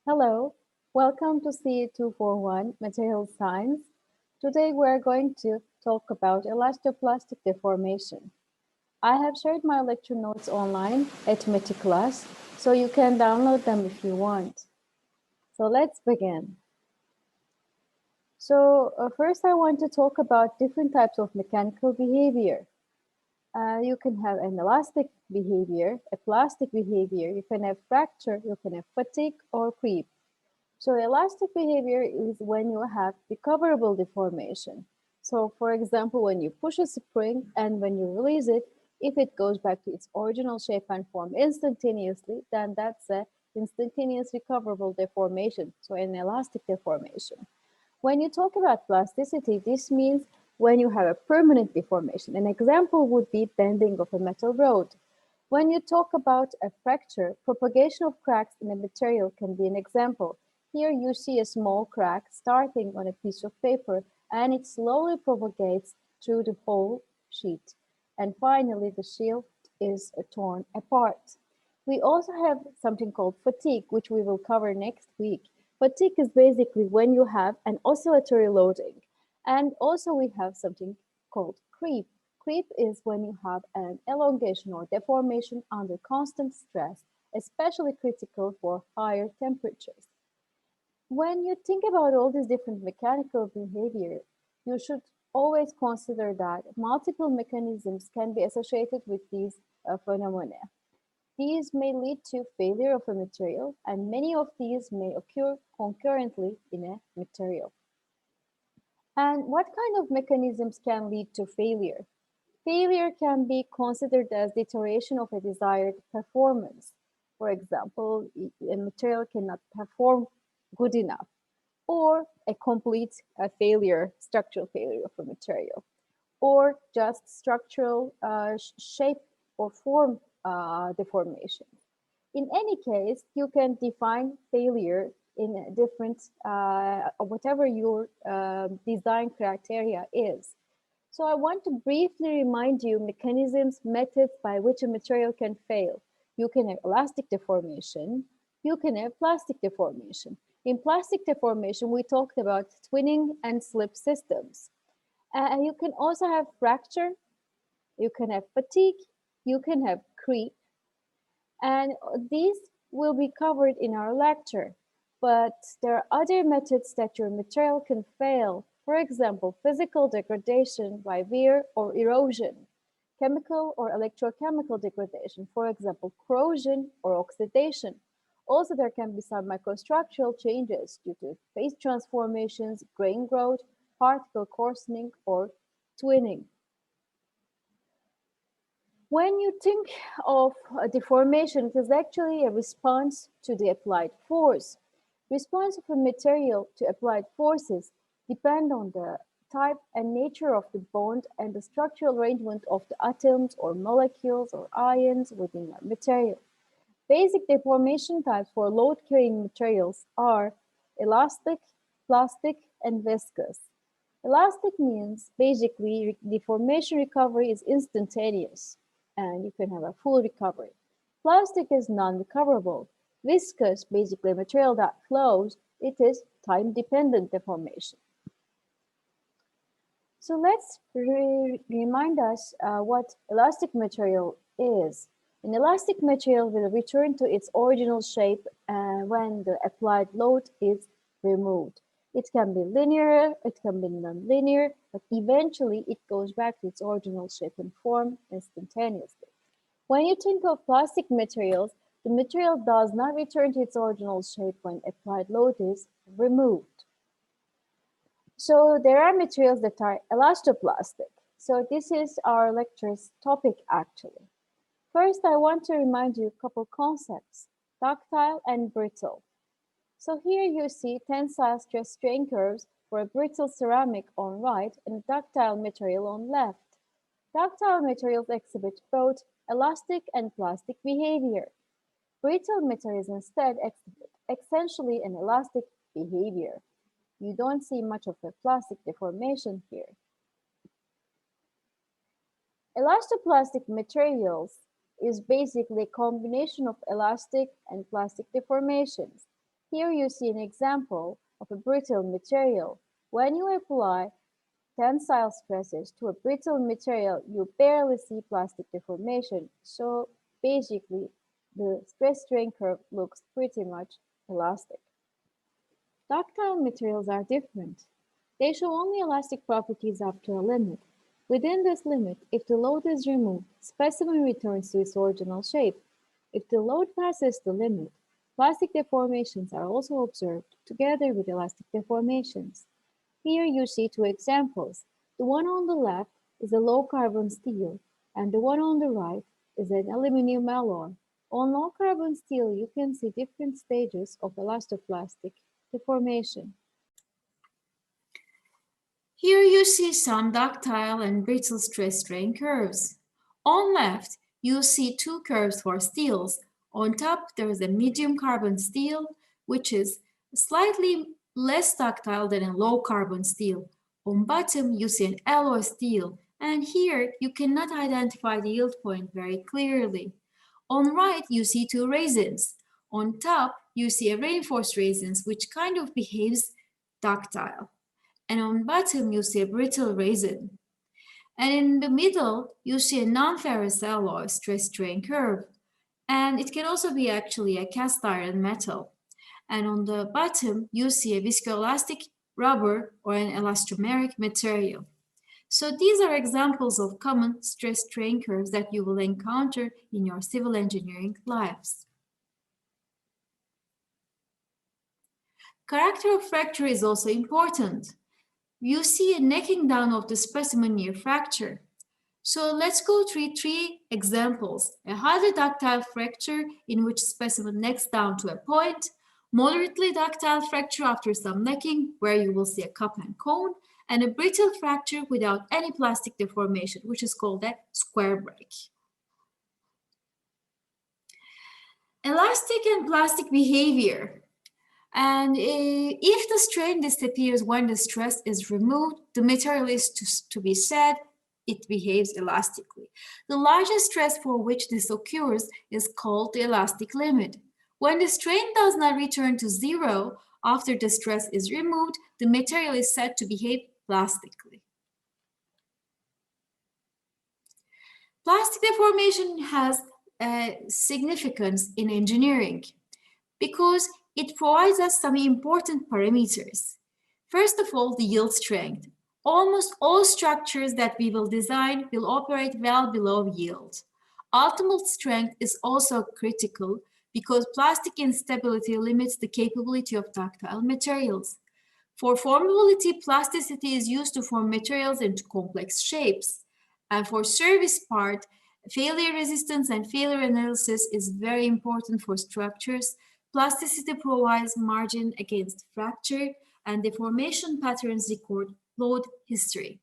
Hello, welcome to CE241 Material Science. Today we're going to talk about elastoplastic deformation. I have shared my lecture notes online at MetiClass, so you can download them if you want. So let's begin. First I want to talk about different types of mechanical behavior. You can have an elastic behavior, a plastic behavior, you can have fracture, you can have fatigue or creep. So elastic behavior is when you have recoverable deformation. So for example, when you push a spring and when you release it, if it goes back to its original shape and form instantaneously, then that's a instantaneous recoverable deformation, so an elastic deformation. When you talk about plasticity, this means when you have a permanent deformation. An example would be bending of a metal rod. When you talk about a fracture, propagation of cracks in a material can be an example. Here you see a small crack starting on a piece of paper and it slowly propagates through the whole sheet. And finally, the sheet is torn apart. We also have something called fatigue, which we will cover next week. Fatigue is basically when you have an oscillatory loading. And also we have something called creep. Creep is when you have an elongation or deformation under constant stress, especially critical for higher temperatures. When you think about all these different mechanical behavior, you should always consider that multiple mechanisms can be associated with these phenomena. These may lead to failure of a material, and many of these may occur concurrently in a material. And what kind of mechanisms can lead to failure? Failure can be considered as deterioration of a desired performance. For example, a material cannot perform good enough, or a complete failure, structural failure of a material, or just structural shape or form deformation. In any case, you can define failure in a different, whatever your design criteria is. So I want to briefly remind you mechanisms, methods by which a material can fail. You can have elastic deformation, you can have plastic deformation. In plastic deformation, we talked about twinning and slip systems. And you can also have fracture, you can have fatigue, you can have creep, and these will be covered in our lecture. But there are other methods that your material can fail. For example, physical degradation by wear or erosion, chemical or electrochemical degradation, for example, corrosion or oxidation. Also, there can be some microstructural changes due to phase transformations, grain growth, particle coarsening, or twinning. When you think of a deformation, it is actually a response to the applied force. Response of a material to applied forces depend on the type and nature of the bond and the structural arrangement of the atoms or molecules or ions within a material. Basic deformation types for load-carrying materials are elastic, plastic, and viscous. Elastic means basically deformation recovery is instantaneous and you can have a full recovery. Plastic is non-recoverable. Viscous, basically a material that flows, it is time-dependent deformation. So let's remind us what elastic material is. An elastic material will return to its original shape when the applied load is removed. It can be linear, it can be non-linear, but eventually it goes back to its original shape and form instantaneously. When you think of plastic materials, the material does not return to its original shape when applied load is removed. So there are materials that are elastoplastic. So this is our lecture's topic actually. First, I want to remind you a couple concepts, ductile and brittle. So here you see tensile stress strain curves for a brittle ceramic on right and a ductile material on left. Ductile materials exhibit both elastic and plastic behavior. Brittle materials instead exhibit essentially an elastic behavior. You don't see much of a plastic deformation here. Elastoplastic materials is basically a combination of elastic and plastic deformations. Here you see an example of a brittle material. When you apply tensile stresses to a brittle material, you barely see plastic deformation. So basically, the stress-strain curve looks pretty much elastic. Ductile materials are different. They show only elastic properties up to a limit. Within this limit, if the load is removed, specimen returns to its original shape. If the load passes the limit, plastic deformations are also observed together with elastic deformations. Here you see two examples. The one on the left is a low-carbon steel, and the one on the right is an aluminum alloy. On low-carbon steel, you can see different stages of elastoplastic deformation. Here you see some ductile and brittle stress-strain curves. On left, you see two curves for steels. On top, there is a medium carbon steel, which is slightly less ductile than a low carbon steel. On bottom, you see an alloy steel, and here you cannot identify the yield point very clearly. On right, you see two resins. On top, you see a reinforced resins, which kind of behaves ductile. And on bottom, you see a brittle resin. And in the middle, you see a non-ferrous alloy stress-strain curve. And it can also be actually a cast iron metal. And on the bottom, you see a viscoelastic rubber or an elastomeric material. So these are examples of common stress-strain curves that you will encounter in your civil engineering lives. Character of fracture is also important. You see a necking down of the specimen near fracture. So let's go through three examples. A highly ductile fracture in which specimen necks down to a point, moderately ductile fracture after some necking where you will see a cup and cone, and a brittle fracture without any plastic deformation, which is called a square break. Elastic and plastic behavior. And if the strain disappears when the stress is removed, the material is to be said it behaves elastically. The largest stress for which this occurs is called the elastic limit. When the strain does not return to zero after the stress is removed, the material is said to behave plastically. Plastic deformation has significance in engineering because it provides us some important parameters. First of all, the yield strength. Almost all structures that we will design will operate well below yield. Ultimate strength is also critical because plastic instability limits the capability of ductile materials. For formability, plasticity is used to form materials into complex shapes. And for service part, failure resistance and failure analysis is very important for structures. Plasticity provides margin against fracture, and deformation patterns record load history.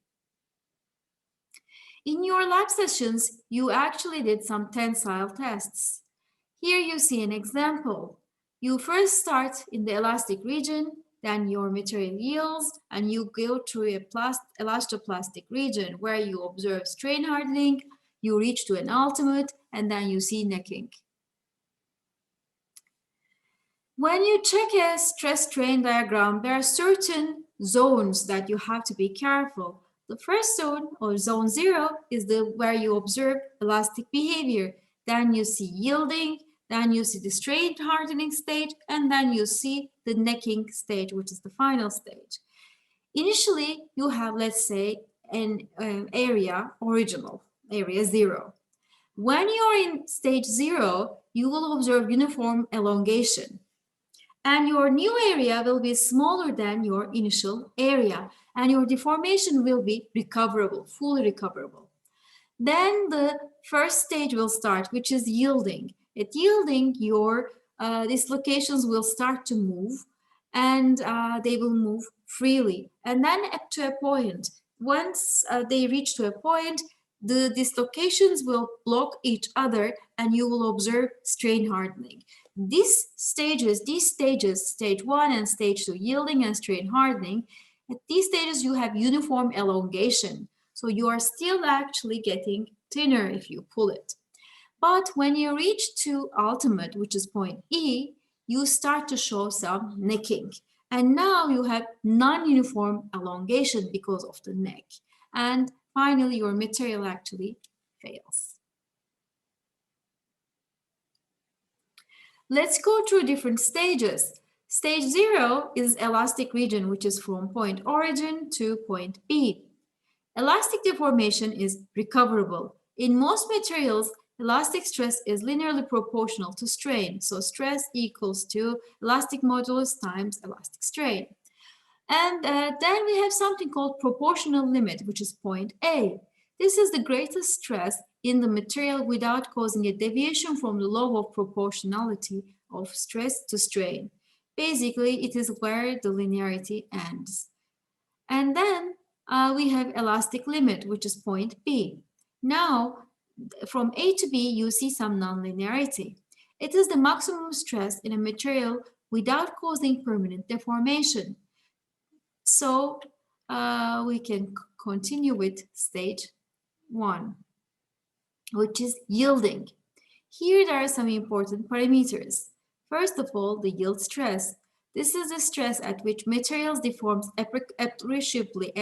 In your lab sessions, you actually did some tensile tests. Here you see an example. You first start in the elastic region, then your material yields, and you go to a elastoplastic region where you observe strain hardening, you reach to an ultimate, and then you see necking. When you check a stress-strain diagram, there are certain zones that you have to be careful. The first zone, or zone 0, is where you observe elastic behavior. Then you see yielding, then you see the strain hardening stage, and then you see the necking stage, which is the final stage. Initially, you have, let's say, an original area 0. When you're in stage 0, you will observe uniform elongation. And your new area will be smaller than your initial area, and your deformation will be recoverable, fully recoverable. Then the first stage will start, which is yielding. At yielding, your dislocations will start to move, and they will move freely. And then up to a point, once they reach to a point, the dislocations will block each other, and you will observe strain hardening. These stages, stage 1 and stage 2, yielding and strain hardening, at these stages you have uniform elongation. So you are still actually getting thinner if you pull it. But when you reach to ultimate, which is point E, you start to show some necking. And now you have non-uniform elongation because of the neck. And finally, your material actually fails. Let's go through different stages. Stage 0 is elastic region, which is from point origin to point B. Elastic deformation is recoverable. In most materials, elastic stress is linearly proportional to strain. So stress equals to elastic modulus times elastic strain. And then we have something called proportional limit, which is point A. This is the greatest stress in the material without causing a deviation from the law of proportionality of stress to strain. Basically, it is where the linearity ends. And then we have elastic limit, which is point B. Now, from A to B, you see some nonlinearity. It is the maximum stress in a material without causing permanent deformation. So we can continue with stage 1, which is yielding. Here there are some important parameters. First of all, the yield stress. This is the stress at which materials deforms appreciably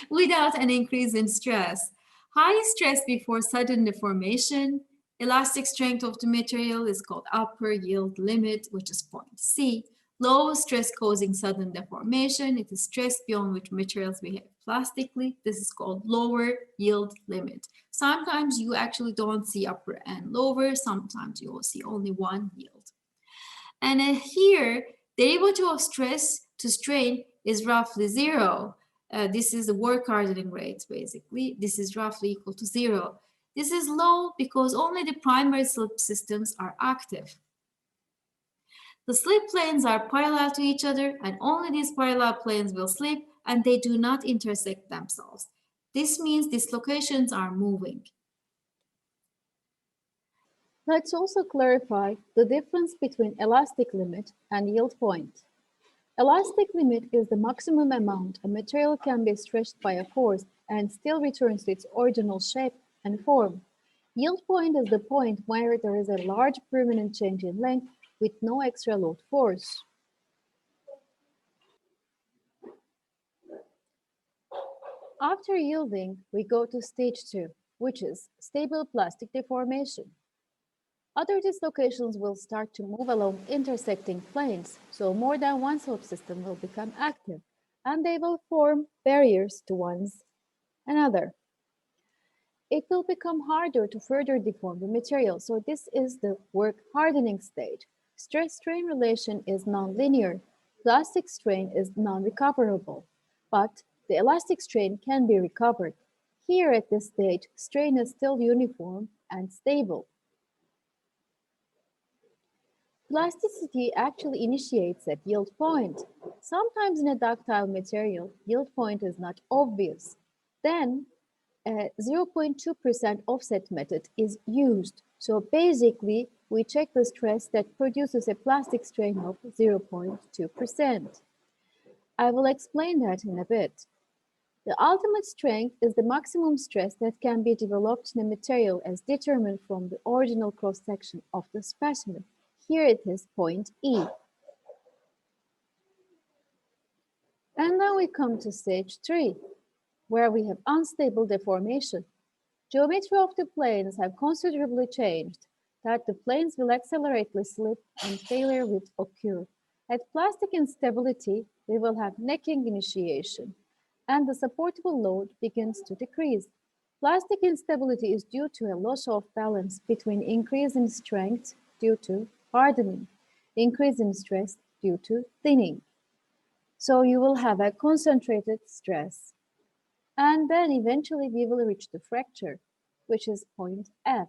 without an increase in stress. High stress before sudden deformation. Elastic strength of the material is called upper yield limit, which is point C. Low stress causing sudden deformation. It is stress beyond which materials behave plastically. This is called lower yield limit. Sometimes you actually don't see upper and lower. Sometimes you will see only one yield. And here, derivative of stress to strain is roughly 0. This is the work hardening rate, basically. This is roughly equal to 0. This is low because only the primary slip systems are active. The slip planes are parallel to each other, and only these parallel planes will slip, and they do not intersect themselves. This means dislocations are moving. Let's also clarify the difference between elastic limit and yield point. Elastic limit is the maximum amount a material can be stretched by a force and still returns to its original shape and form. Yield point is the point where there is a large permanent change in length with no extra load force. After yielding, we go to stage 2, which is stable plastic deformation. Other dislocations will start to move along intersecting planes, so more than one subsystem will become active, and they will form barriers to one another. It will become harder to further deform the material, so this is the work hardening stage. Stress-strain relation is nonlinear. Plastic strain is non-recoverable, but the elastic strain can be recovered. Here at this stage, strain is still uniform and stable. Plasticity actually initiates at yield point. Sometimes in a ductile material, yield point is not obvious. Then a 0.2% offset method is used. So basically, we check the stress that produces a plastic strain of 0.2%. I will explain that in a bit. The ultimate strength is the maximum stress that can be developed in a material as determined from the original cross-section of the specimen. Here it is point E. And now we come to stage 3, where we have unstable deformation. Geometry of the planes have considerably changed, that the planes will accelerate slip and failure will occur. At plastic instability, we will have necking initiation, and the supportable load begins to decrease. Plastic instability is due to a loss of balance between increase in strength due to hardening, increase in stress due to thinning. So you will have a concentrated stress. And then eventually we will reach the fracture, which is point F.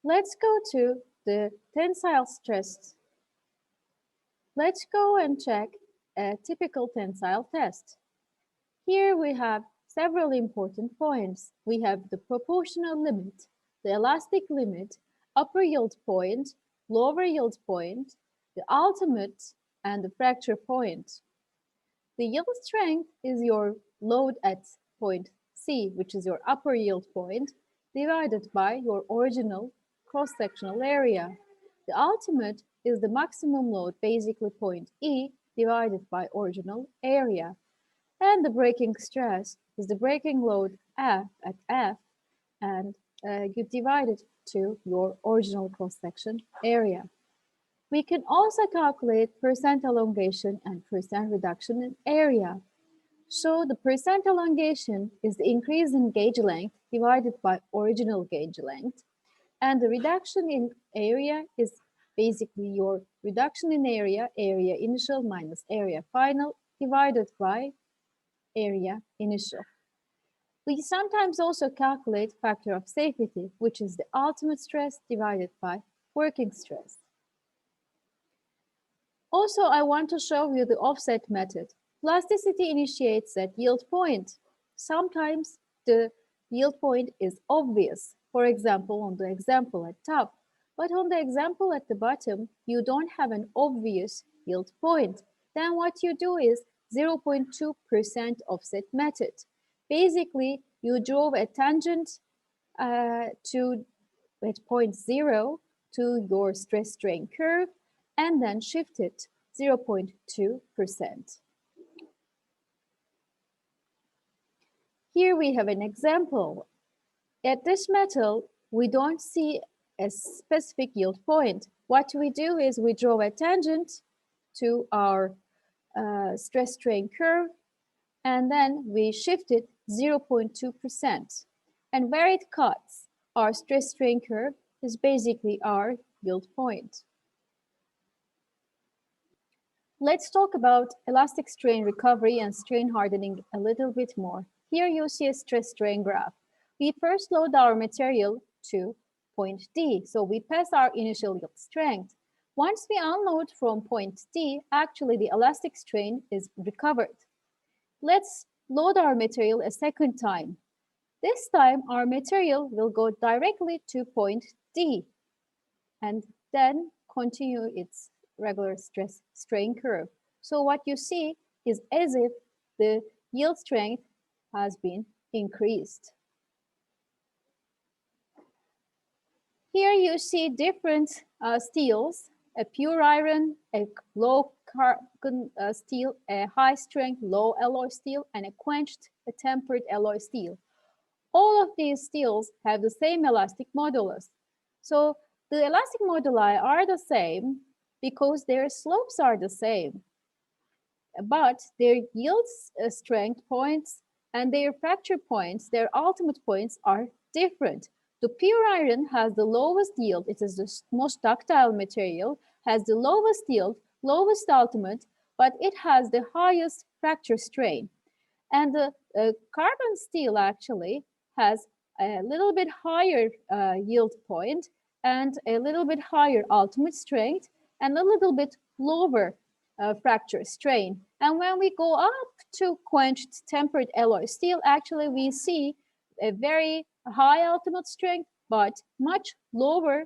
Let's go to the tensile stress. Let's go and check a typical tensile test. Here we have several important points. We have the proportional limit, the elastic limit, upper yield point, lower yield point, the ultimate, and the fracture point. The yield strength is your load at point C, which is your upper yield point, divided by your original cross-sectional area. The ultimate is the maximum load, basically point E, divided by original area. And the breaking stress is the breaking load F at F, and you divide it to your original cross-section area. We can also calculate percent elongation and percent reduction in area. So the percent elongation is the increase in gauge length divided by original gauge length. And the reduction in area is basically your reduction in area, area initial minus area final, divided by area initial. We sometimes also calculate factor of safety, which is the ultimate stress divided by working stress. Also, I want to show you the offset method. Plasticity initiates at yield point. Sometimes the yield point is obvious. For example, on the example at top. But on the example at the bottom, you don't have an obvious yield point. Then what you do is 0.2% offset method. Basically, you drove a tangent to at point 0 to your stress strain curve and then shift it 0.2%. Here we have an example. At this metal, we don't see a specific yield point. What we do is we draw a tangent to our stress strain curve, and then we shift it 0.2%. And where it cuts our stress strain curve is basically our yield point. Let's talk about elastic strain recovery and strain hardening a little bit more. Here you see a stress strain graph. We first load our material to point D, so we pass our initial yield strength. Once we unload from point D, actually the elastic strain is recovered. Let's load our material a second time. This time our material will go directly to point D and then continue its regular stress strain curve. So what you see is as if the yield strength has been increased. Here you see different steels, a pure iron, a low carbon steel, a high strength, low alloy steel, and a quenched, a tempered alloy steel. All of these steels have the same elastic modulus. So the elastic moduli are the same because their slopes are the same, but their yield strength points and their fracture points, their ultimate points are different. The pure iron has the lowest yield, it is the most ductile material, has the lowest yield, lowest ultimate, but it has the highest fracture strain. And the carbon steel actually has a little bit higher yield point and a little bit higher ultimate strength and a little bit lower fracture strain. And when we go up to quenched tempered alloy steel, actually we see a very high ultimate strength, but much lower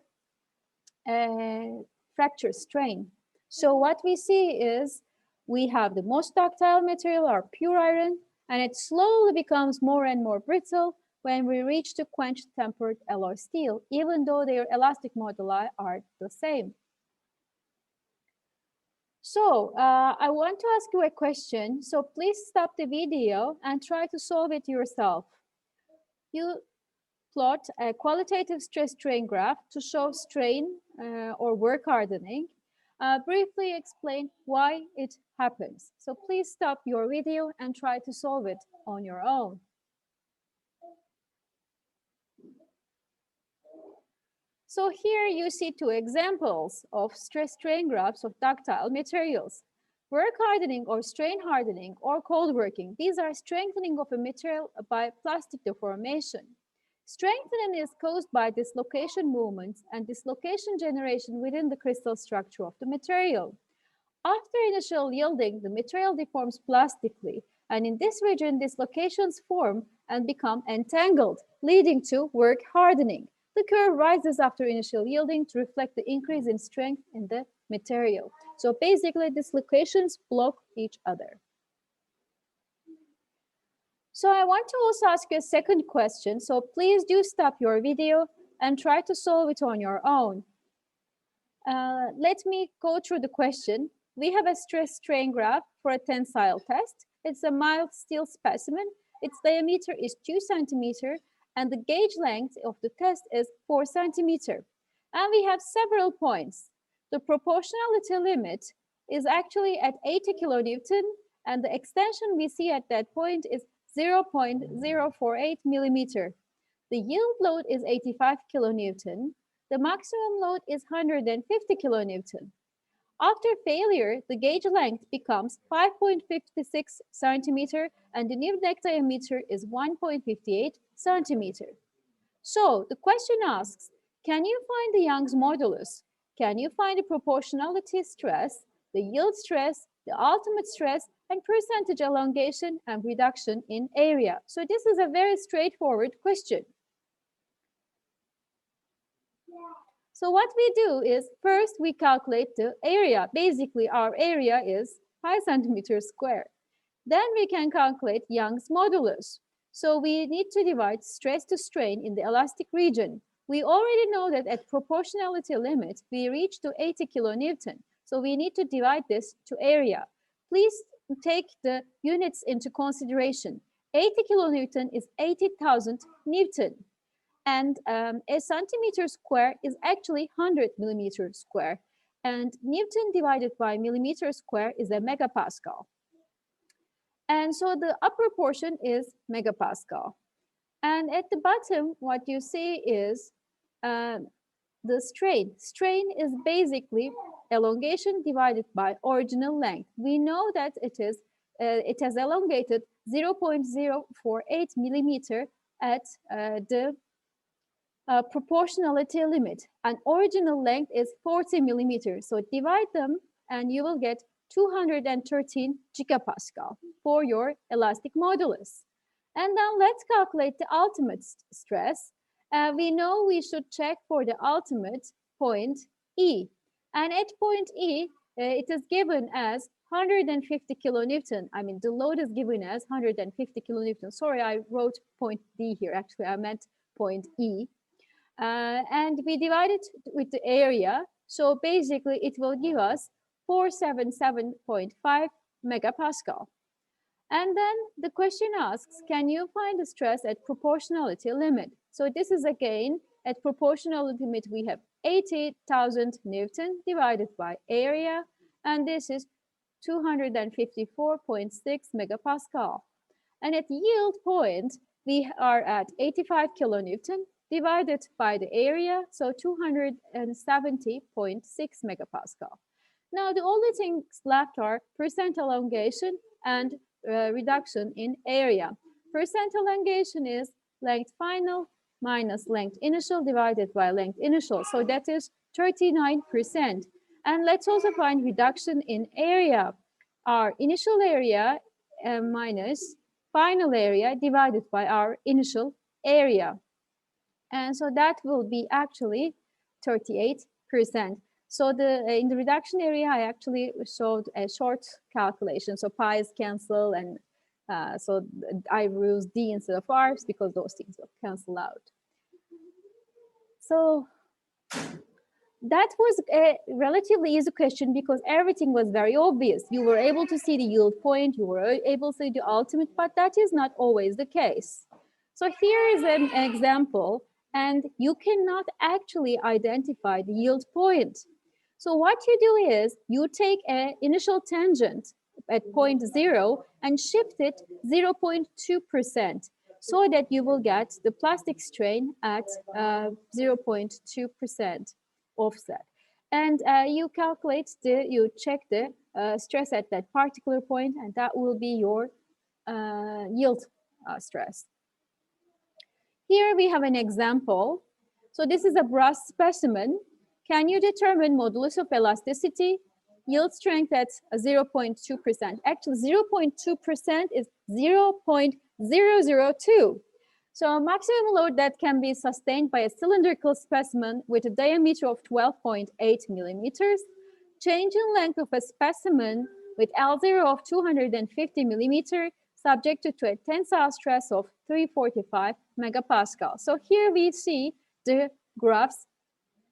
fracture strain. So what we see is we have the most ductile material, our pure iron, and it slowly becomes more and more brittle when we reach the quenched tempered alloy steel, even though their elastic moduli are the same. So I want to ask you a question. So please stop the video and try to solve it yourself. You plot a qualitative stress strain graph to show strain or work hardening. Briefly explain why it happens. So please stop your video and try to solve it on your own. So here you see two examples of stress strain graphs of ductile materials. Work hardening or strain hardening or cold working. These are strengthening of a material by plastic deformation. Strengthening is caused by dislocation movements and dislocation generation within the crystal structure of the material. After initial yielding, the material deforms plastically, and in this region, dislocations form and become entangled, leading to work hardening. The curve rises after initial yielding to reflect the increase in strength in the material. So basically, these locations block each other. So I want to also ask you a second question. So please do stop your video and try to solve it on your own. Let me go through the question. We have a stress strain graph for a tensile test. It's a mild steel specimen. Its diameter is 2 centimeters and the gauge length of the test is 4 centimeters. And we have several points. The proportionality limit is actually at 80 kilonewton and the extension we see at that point is 0.048 millimeter. The yield load is 85 kilonewton. The maximum load is 150 kilonewton. After failure, the gauge length becomes 5.56 centimeter and the new neck diameter is 1.58 centimeter. So the question asks, can you find the Young's modulus? Can you find the proportionality stress, the yield stress, the ultimate stress, and percentage elongation and reduction in area? So this is a very straightforward question. So what we do is first we calculate the area. Basically, our area is 5 centimeters square. Then we can calculate Young's modulus. So we need to divide stress to strain in the elastic region. We already know that at proportionality limit, we reach to 80 kilonewton. So we need to divide this to area. Please take the units into consideration. 80 kilonewton is 80,000 Newton. And a centimeter square is actually 100 millimeters square. And Newton divided by millimeter square is a megapascal. And so the upper portion is megapascal. And at the bottom, what you see is the strain. Strain is basically elongation divided by original length. We know that it has elongated 0.048 millimeter at the proportionality limit, and original length is 40 millimeters. So divide them and you will get 213 gigapascal for your elastic modulus. And then let's calculate the ultimate stress. We know we should check for the ultimate point E. And at point E, it is given as 150 kilonewton. I mean, the load is given as 150 kilonewton. Sorry, I wrote point D here. Actually, I meant point E. And we divide it with the area. So basically, it will give us 477.5 megapascal. And then the question asks, can you find the stress at proportionality limit? So this is again, at proportionality limit, we have 80,000 Newton divided by area, and this is 254.6 megapascal. And at yield point, we are at 85 kilonewton divided by the area, so 270.6 megapascal. Now, the only things left are percent elongation and reduction in area. Percent elongation is length final minus length initial divided by length initial, so that is 39%. And let's also find reduction in area. Our initial area minus final area divided by our initial area. And so that will be actually 38%. So in the reduction area, I actually showed a short calculation. So pi's cancel, and so I used D instead of R's because those things will cancel out. So that was a relatively easy question because everything was very obvious. You were able to see the yield point, you were able to see the ultimate, but that is not always the case. So here is an example, and you cannot actually identify the yield point. So what you do is you take an initial tangent at point 0 and shift it 0.2% so that you will get the plastic strain at 0.2% offset. And you calculate, you check the stress at that particular point, and that will be your yield stress. Here we have an example. So this is a brass specimen. Can you determine modulus of elasticity? Yield strength at 0.2%. Actually, 0.2% is 0.002. So maximum load that can be sustained by a cylindrical specimen with a diameter of 12.8 millimeters. change in length of a specimen with L0 of 250 millimeter subjected to a tensile stress of 345 megapascal. So here we see the graphs.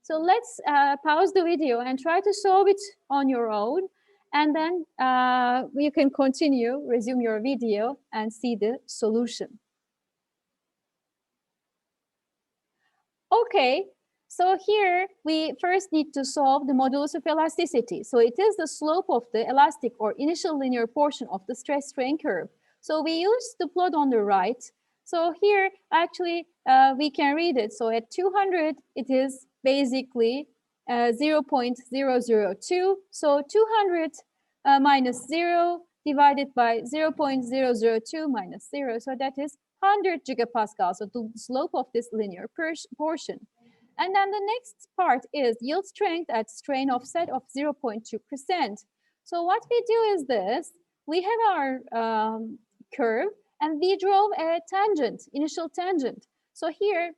So let's pause the video and try to solve it on your own. And then you can continue, resume your video and see the solution. Okay, so here we first need to solve the modulus of elasticity. So it is the slope of the elastic or initial linear portion of the stress strain curve. So we use the plot on the right. So here actually we can read it. So at 200 it is basically 0.002. So 200 minus 0 divided by 0.002 minus 0. So that is 100 gigapascals, so the slope of this linear portion. And then the next part is yield strength at strain offset of 0.2%. So what we do is this, we have our curve and we drove a tangent, initial tangent. So here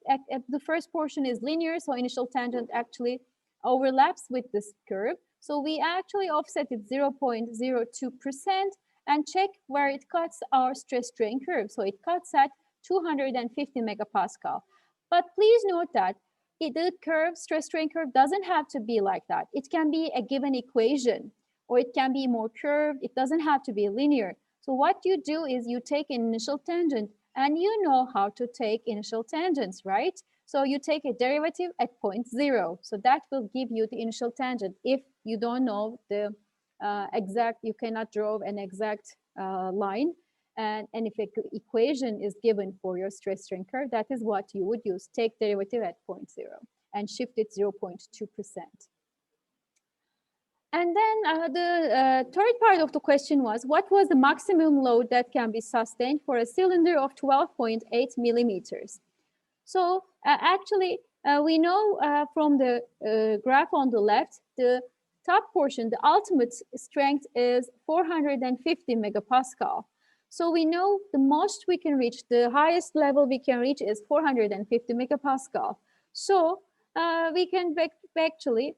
the first portion is linear, so initial tangent actually overlaps with this curve. So we actually offset it 0.02% and check where it cuts our stress strain curve. So it cuts at 250 megapascal. But please note that the curve, stress strain curve doesn't have to be like that. It can be a given equation or it can be more curved. It doesn't have to be linear. So what you do is you take an initial tangent and you know how to take initial tangents, right? So you take a derivative at 0.0. So that will give you the initial tangent. If you don't know the exact, you cannot draw an exact line. And if an equation is given for your stress strain curve, that is what you would use. Take derivative at 0.0 and shift it 0.2%. And then the third part of the question was, what was the maximum load that can be sustained for a cylinder of 12.8 millimeters? So actually, we know from the graph on the left, the top portion, the ultimate strength is 450 megapascal. So we know the most we can reach, the highest level we can reach is 450 megapascal. So we can actually,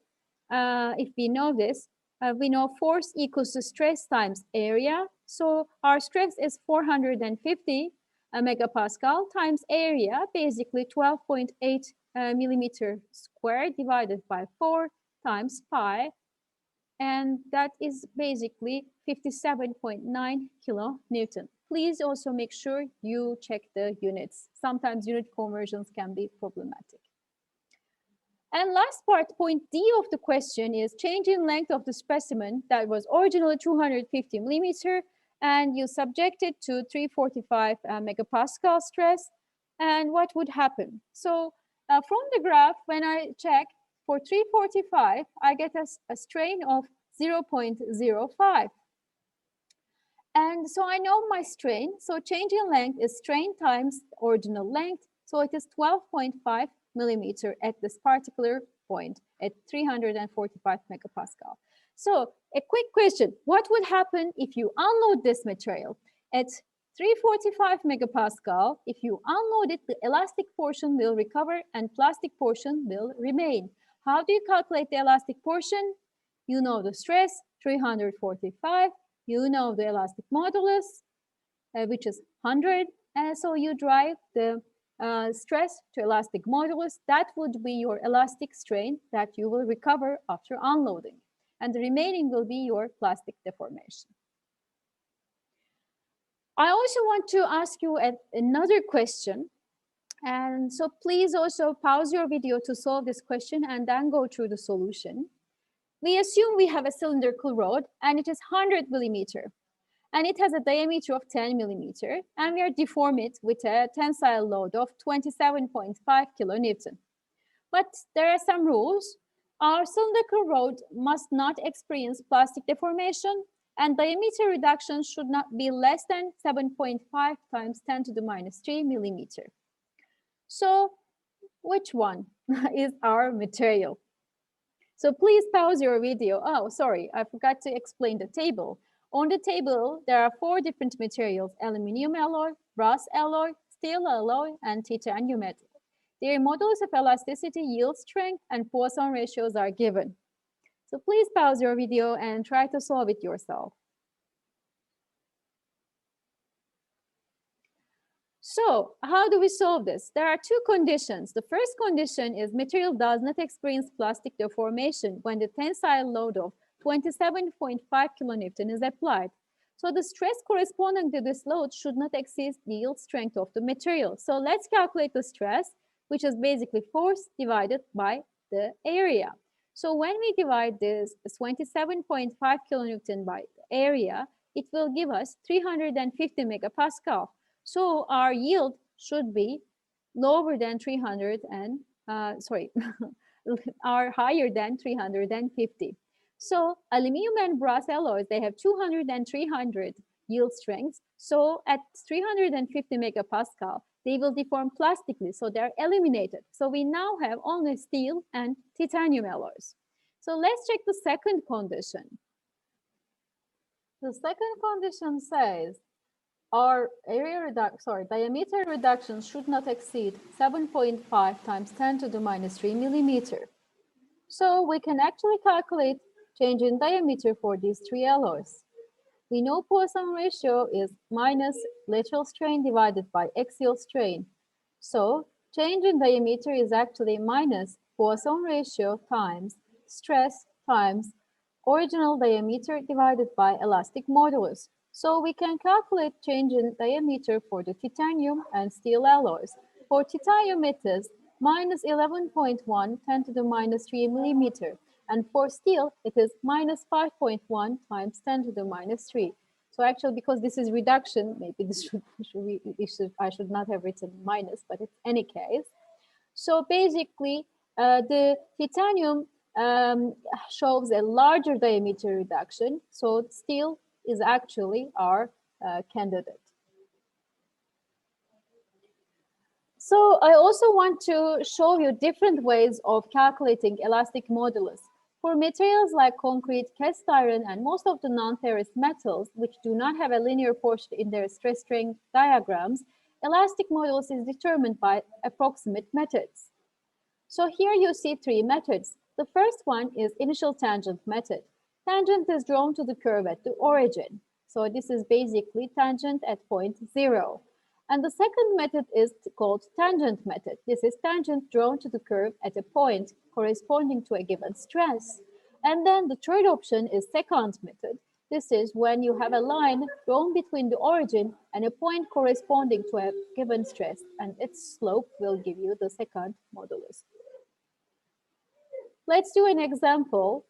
if we know this, we know force equals to stress times area. So our stress is 450 megapascal times area, basically 12.8 millimeter squared divided by 4 times pi. And that is basically 57.9 kilonewton. Please also make sure you check the units. Sometimes unit conversions can be problematic. And last part, point D of the question is change in length of the specimen that was originally 250 millimeter and you subject it to 345 megapascal stress, and what would happen? So from the graph, when I check for 345, I get a strain of 0.05. And so I know my strain. So change in length is strain times original length. So it is 12.5 millimeter at this particular point at 345 megapascal. So a quick question, what would happen if you unload this material? At 345 megapascal, if you unload it, the elastic portion will recover and plastic portion will remain. How do you calculate the elastic portion? You know the stress, 345. You know the elastic modulus, which is 100. And so you drive the stress to elastic modulus. That would be your elastic strain that you will recover after unloading. And the remaining will be your plastic deformation. I also want to ask you another question. And so please also pause your video to solve this question and then go through the solution. We assume we have a cylindrical rod and it is 100 millimeter and it has a diameter of 10 millimeter and we are deform it with a tensile load of 27.5 kilonewton. But there are some rules. Our cylindrical rod must not experience plastic deformation and diameter reduction should not be less than 7.5 times 10 to the minus 3 millimeter. So which one is our material? So please pause your video. Oh, sorry, I forgot to explain the table. On the table, there are 4 different materials: aluminum alloy, brass alloy, steel alloy, and titanium metal. Their modulus of elasticity, yield strength, and Poisson ratios are given. So please pause your video and try to solve it yourself. So how do we solve this? There are two conditions. The first condition is material does not experience plastic deformation when the tensile load of 27.5 kilonewton is applied. So the stress corresponding to this load should not exceed the yield strength of the material. So let's calculate the stress, which is basically force divided by the area. So when we divide this 27.5 kilonewton by the area, it will give us 350 megapascal. So our yield should be lower than 300 and, are higher than 350. So aluminum and brass alloys, they have 200 and 300 yield strengths. So at 350 megapascal, they will deform plastically. So they're eliminated. So we now have only steel and titanium alloys. So let's check the second condition. The second condition says our diameter reduction should not exceed 7.5 times 10 to the minus 3 millimeter. So we can actually calculate change in diameter for these three alloys. We know Poisson ratio is minus lateral strain divided by axial strain. So change in diameter is actually minus Poisson ratio times stress times original diameter divided by elastic modulus. So we can calculate change in diameter for the titanium and steel alloys. For titanium, it is minus 11.1 10 to the minus 3 millimeter. And for steel, it is minus 5.1 times 10 to the minus 3. So actually, because this is reduction, maybe this I should not have written minus, but in any case. So basically, the titanium shows a larger diameter reduction. So steel is actually our candidate. So I also want to show you different ways of calculating elastic modulus. For materials like concrete, cast iron, and most of the non-ferrous metals, which do not have a linear portion in their stress strain diagrams, elastic modulus is determined by approximate methods. So here you see three methods. The first one is initial tangent method. Tangent is drawn to the curve at the origin. So this is basically tangent at point 0. And the second method is called tangent method. This is tangent drawn to the curve at a point corresponding to a given stress. And then the third option is secant method. This is when you have a line drawn between the origin and a point corresponding to a given stress, and its slope will give you the secant modulus. Let's do an example.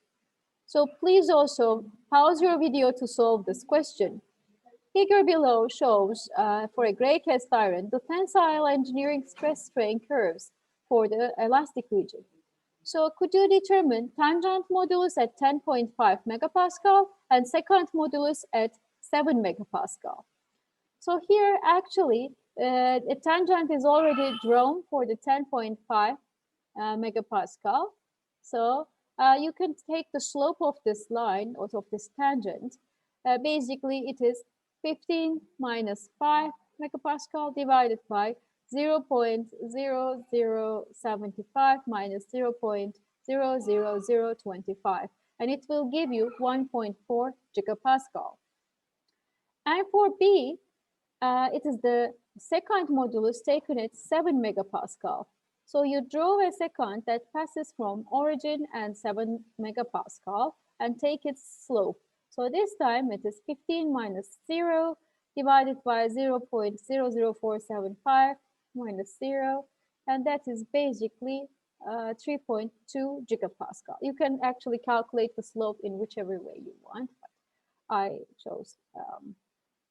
So please also pause your video to solve this question. Figure below shows for a gray cast iron the tensile engineering stress strain curves for the elastic region. So could you determine tangent modulus at 10.5 megapascal and secant modulus at 7 megapascal? So here actually a tangent is already drawn for the 10.5 megapascal. So you can take the slope of this line or of this tangent. Basically, it is 15 minus 5 megapascal divided by 0.0075 minus 0.00025. And it will give you 1.4 gigapascal. And for B, it is the secant modulus taken at 7 megapascal. So you draw a secant that passes from origin and 7 megapascal and take its slope. So this time it is 15 minus 0 divided by 0.00475 minus 0. And that is basically 3.2 gigapascal. You can actually calculate the slope in whichever way you want. But I chose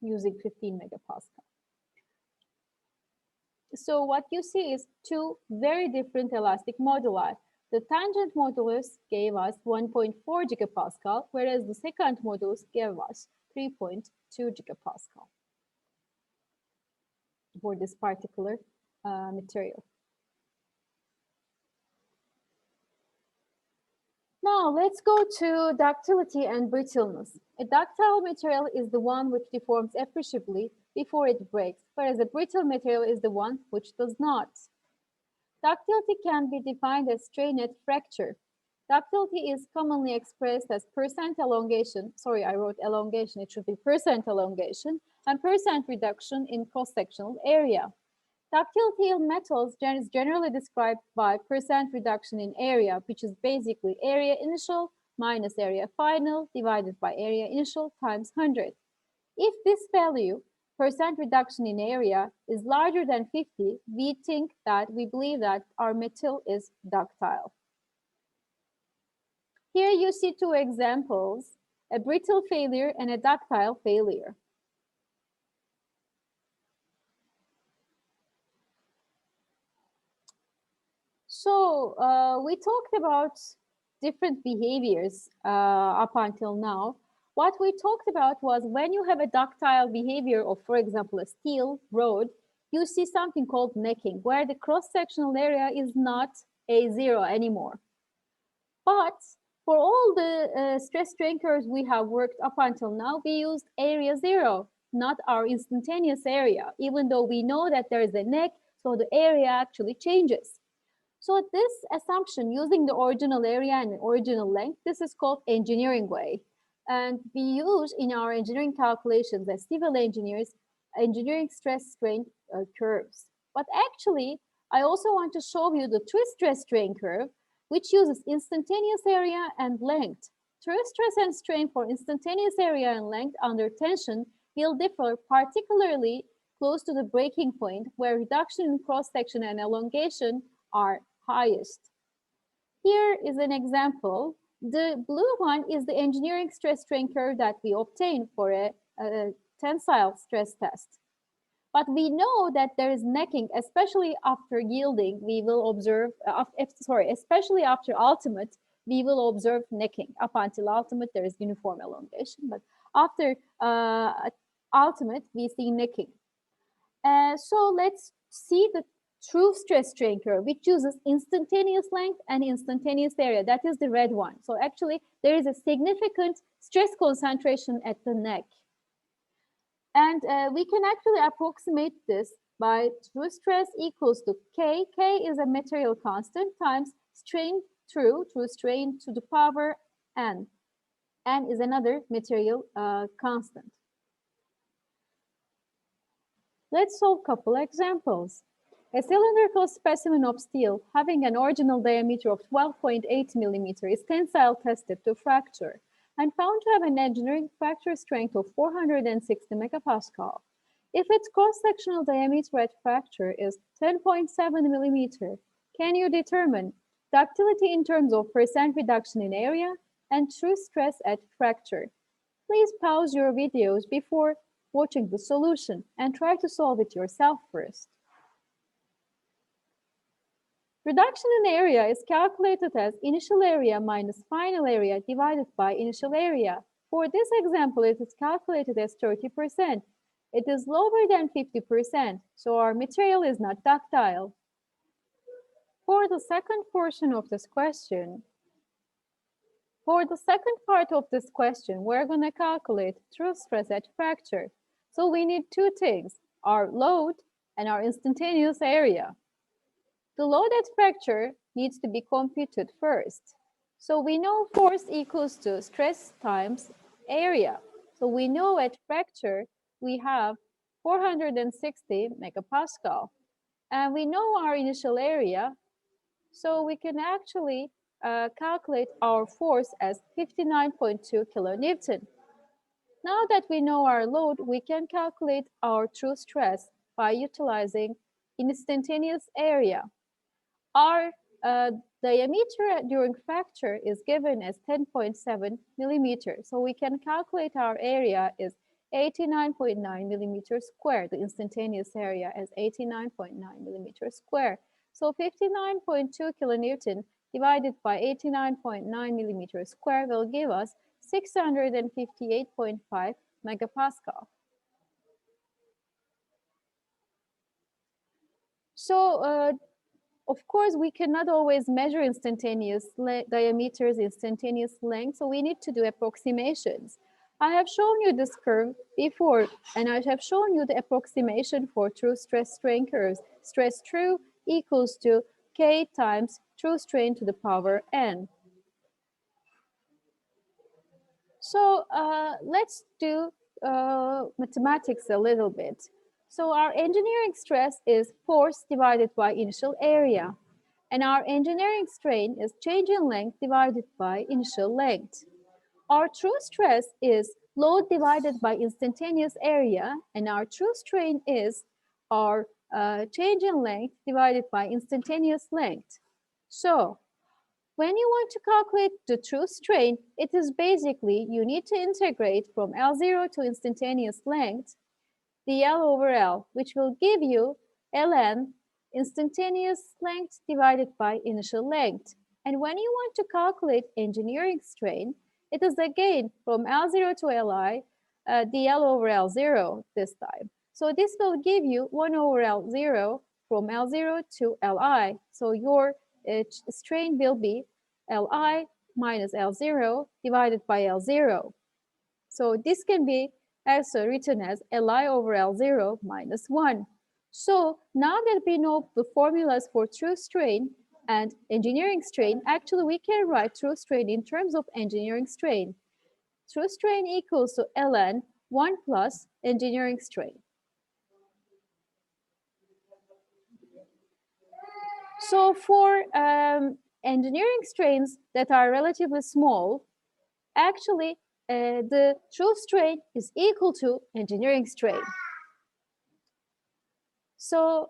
using 15 megapascal. So what you see is two very different elastic moduli. The tangent modulus gave us 1.4 gigapascal, whereas the secant modulus gave us 3.2 gigapascal for this particular material. Now let's go to ductility and brittleness. A ductile material is the one which deforms appreciably before it breaks, whereas a brittle material is the one which does not. Ductility can be defined as strain at fracture. Ductility is commonly expressed as percent elongation. Sorry, I wrote elongation. It should be percent elongation and percent reduction in cross-sectional area. Ductility in metals is generally described by percent reduction in area, which is basically area initial minus area final divided by area initial times 100. If this value, percent reduction in area, is larger than 50, we believe that our metal is ductile. Here you see two examples, a brittle failure and a ductile failure. So we talked about different behaviors up until now. What we talked about was when you have a ductile behavior of, for example, a steel rod, you see something called necking, where the cross-sectional area is not A0 anymore. But for all the stress strain curves we have worked up until now, we used area 0, not our instantaneous area, even though we know that there is a neck, so the area actually changes. So this assumption, using the original area and original length, this is called engineering way. And we use in our engineering calculations as civil engineers, engineering stress strain curves. But actually, I also want to show you the true stress strain curve, which uses instantaneous area and length. True stress and strain for instantaneous area and length under tension will differ particularly close to the breaking point, where reduction in cross-section and elongation are highest. Here is an example. The blue one is the engineering stress strain curve that we obtain for a tensile stress test. But we know that there is necking, especially after yielding, we will observe, especially after ultimate, we will observe necking. Up until ultimate, there is uniform elongation, but after ultimate, we see necking. So let's see the true stress strain curve, which uses instantaneous length and instantaneous area. That is the red one. So actually, there is a significant stress concentration at the neck. And we can actually approximate this by true stress equals to K. K is a material constant times strain true strain to the power N. N is another material constant. Let's solve a couple examples. A cylindrical specimen of steel having an original diameter of 12.8 millimeter is tensile tested to fracture and found to have an engineering fracture strength of 460 megapascal. If its cross-sectional diameter at fracture is 10.7 millimeter, can you determine ductility in terms of percent reduction in area and true stress at fracture? Please pause your videos before watching the solution and try to solve it yourself first. Reduction in area is calculated as initial area minus final area divided by initial area. For this example, it is calculated as 30%. It is lower than 50%, so our material is not ductile. For the second portion of this question, for the second part of this question, we're going to calculate true stress at fracture. So we need two things, our load and our instantaneous area. The load at fracture needs to be computed first. So we know force equals to stress times area. So we know at fracture we have 460 megapascal. And we know our initial area, so we can actually calculate our force as 59.2 kilonewton. Now that we know our load, we can calculate our true stress by utilizing instantaneous area. Our diameter during fracture is given as 10.7 millimeters. So we can calculate our area is 89.9 millimeters square. The instantaneous area is 89.9 millimeters square. So 59.2 kilonewton divided by 89.9 millimeters square will give us 658.5 megapascal. So of course, we cannot always measure instantaneous diameters, instantaneous length, so we need to do approximations. I have shown you this curve before, and I have shown you the approximation for true stress strain curves. Stress true equals to K times true strain to the power N. So let's do mathematics a little bit. So our engineering stress is force divided by initial area. And our engineering strain is change in length divided by initial length. Our true stress is load divided by instantaneous area, and our true strain is our change in length divided by instantaneous length. So when you want to calculate the true strain, it is basically you need to integrate from L0 to instantaneous length dl over L, which will give you ln instantaneous length divided by initial length. And when you want to calculate engineering strain, it is again from L0 to Li, dl over L0 this time. So this will give you 1 over L0 from L0 to Li. So your strain will be Li minus L0 divided by L0. So this can be also written as Li over L0 minus 1. So now that we know the formulas for true strain and engineering strain, actually we can write true strain in terms of engineering strain. True strain equals to ln 1 plus engineering strain. So for engineering strains that are relatively small, actually the true strain is equal to engineering strain. So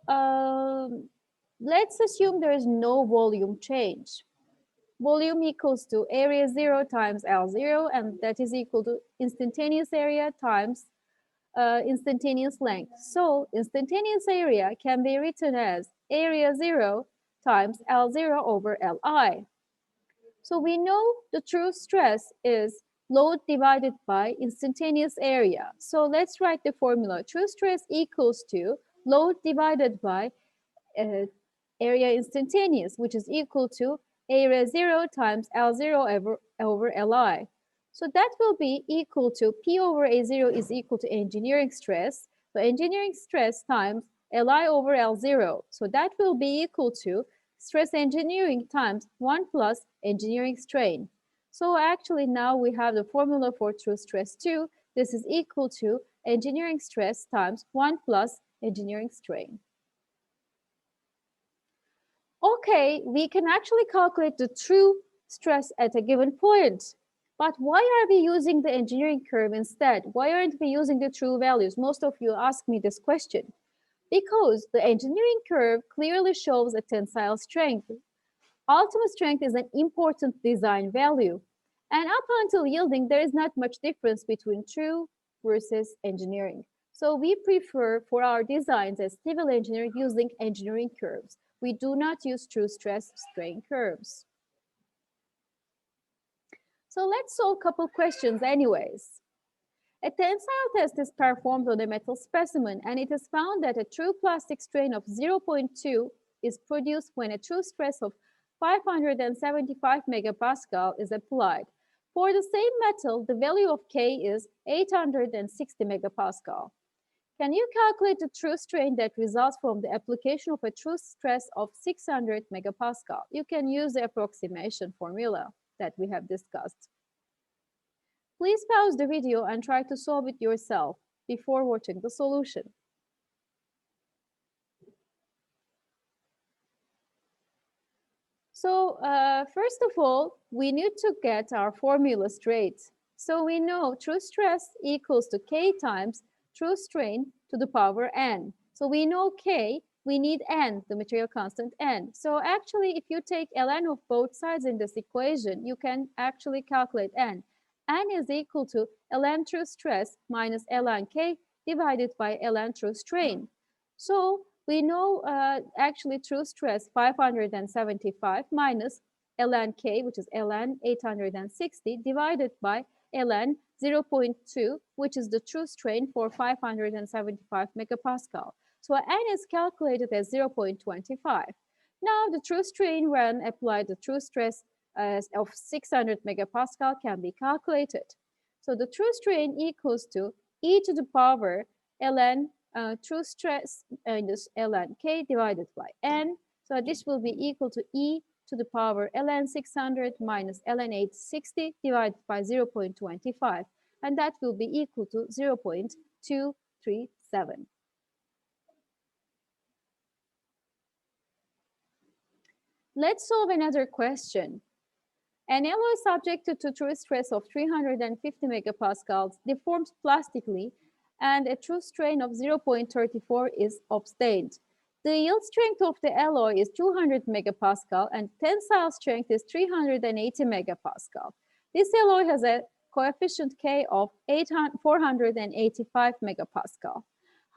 let's assume there is no volume change. Volume equals to area 0 times L0, and that is equal to instantaneous area times instantaneous length. So instantaneous area can be written as area 0 times L0 over Li. So we know the true stress is load divided by instantaneous area. So let's write the formula. True stress equals to load divided by area instantaneous, which is equal to area 0 times L0 over Li. So that will be equal to P over A0 is equal to engineering stress. So engineering stress times Li over L0. So that will be equal to stress engineering times 1 plus engineering strain. So actually now we have the formula for true stress 2. This is equal to engineering stress times 1 plus engineering strain. Okay, we can actually calculate the true stress at a given point. But why are we using the engineering curve instead? Why aren't we using the true values? Most of you ask me this question. Because the engineering curve clearly shows a tensile strength. Ultimate strength is an important design value. And up until yielding, there is not much difference between true versus engineering. So we prefer for our designs as civil engineer using engineering curves. We do not use true stress strain curves. So let's solve a couple questions anyways. A tensile test is performed on a metal specimen, and it is found that a true plastic strain of 0.2 is produced when a true stress of 575 megapascal is applied. For the same metal, the value of K is 860 megapascal. Can you calculate the true strain that results from the application of a true stress of 600 megapascal? You can use the approximation formula that we have discussed. Please pause the video and try to solve it yourself before watching the solution. So first of all, we need to get our formula straight. So we know true stress equals to K times true strain to the power N. So we know K, we need N, the material constant N. So actually, if you take ln of both sides in this equation, you can actually calculate N. N is equal to ln true stress minus ln K divided by ln true strain. So we know actually true stress 575 minus ln K, which is ln 860, divided by ln 0.2, which is the true strain for 575 megapascal. So N is calculated as 0.25. Now the true strain when applied the true stress of 600 megapascal can be calculated. So the true strain equals to e to the power ln true stress minus ln K divided by N. So this will be equal to e to the power ln 600 minus ln 860 divided by 0.25, and that will be equal to 0.237. Let's solve another question. An alloy subjected to true stress of 350 megapascals deforms plastically, and a true strain of 0.34 is obtained. The yield strength of the alloy is 200 megapascal and tensile strength is 380 megapascal. This alloy has a coefficient K of 485 megapascal.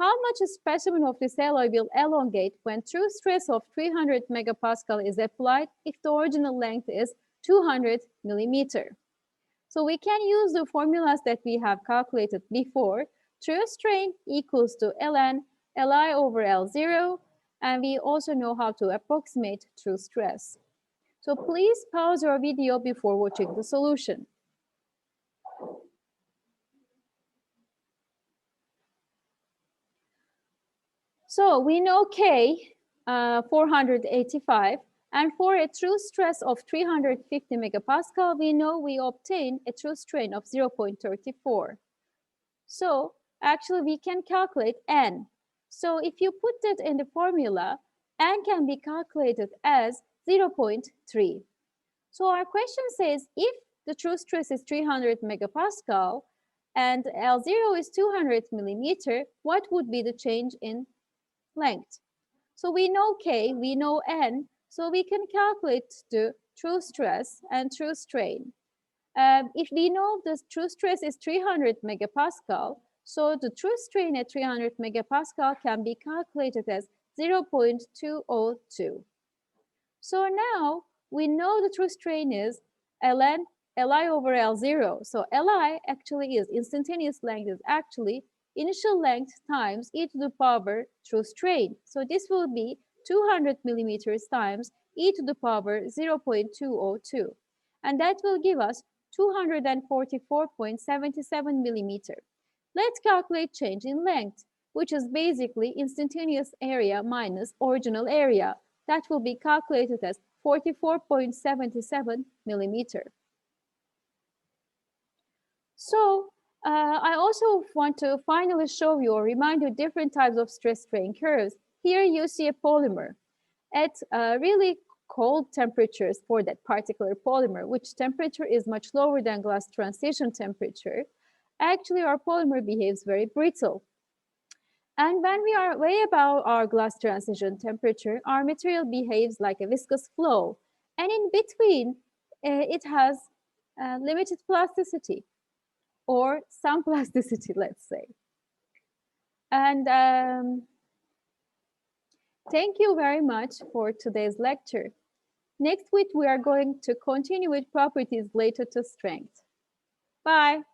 How much a specimen of this alloy will elongate when true stress of 300 megapascal is applied if the original length is 200 millimeter? So we can use the formulas that we have calculated before. True strain equals to ln Li over L0, and we also know how to approximate true stress. So please pause your video before watching the solution. So we know K, 485, and for a true stress of 350 megapascal, we know we obtain a true strain of 0.34. So actually we can calculate N. So if you put that in the formula, N can be calculated as 0.3. So our question says if the true stress is 300 megapascal and L0 is 200 millimeter, what would be the change in length? So we know K, we know N, so we can calculate the true stress and true strain. If we know the true stress is 300 megapascal, so the true strain at 300 megapascal can be calculated as 0.202. So now we know the true strain is ln Li over L0. So Li actually is instantaneous length is actually initial length times e to the power true strain. So this will be 200 millimeters times e to the power 0.202. And that will give us 244.77 millimeter. Let's calculate change in length, which is basically instantaneous area minus original area. That will be calculated as 44.77 millimeter. So I also want to finally show you or remind you different types of stress strain curves. Here you see a polymer at really cold temperatures for that particular polymer, which temperature is much lower than glass transition temperature. Actually, our polymer behaves very brittle. And when we are way above our glass transition temperature, our material behaves like a viscous flow. And in between, it has limited plasticity or some plasticity, let's say. And thank you very much for today's lecture. Next week, we are going to continue with properties related to strength. Bye.